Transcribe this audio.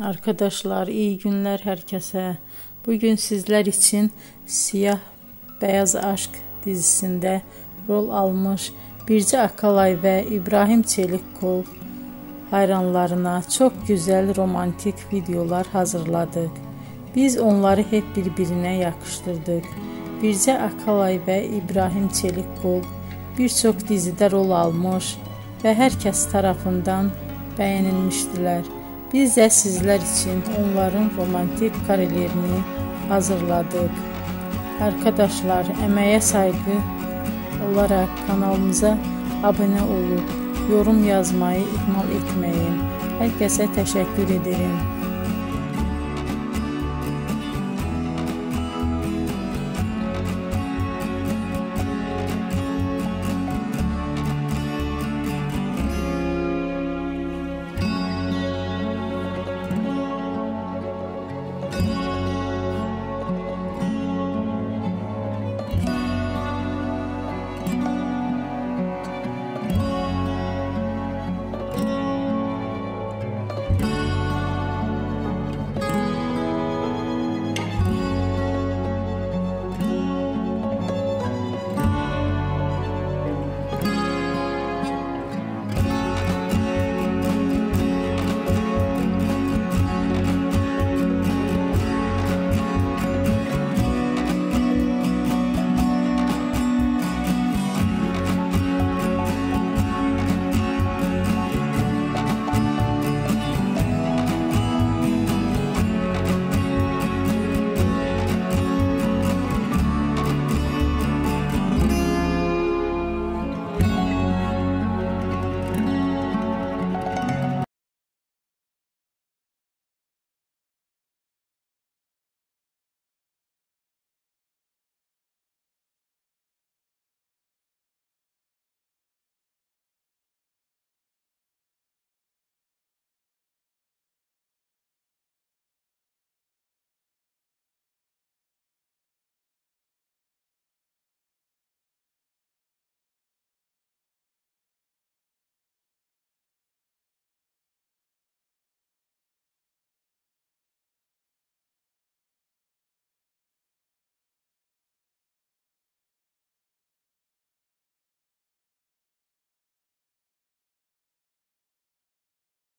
Arkadaşlar, iyi günler herkese. Bugün sizler için Siyah Beyaz Aşk dizisinde rol almış Birce Akalay ve İbrahim Çelikkol hayranlarına çok güzel romantik videolar hazırladık. Biz onları hep birbirine yakıştırdık. Birce Akalay ve İbrahim Çelikkol birçok dizide rol almış ve herkes tarafından beğenilmiştiler. Biz de sizler için onların romantik karelerini hazırladık. Arkadaşlar, emeğe saygı olarak kanalımıza abone olup yorum yazmayı ihmal etmeyin. Herkese teşekkür ederim.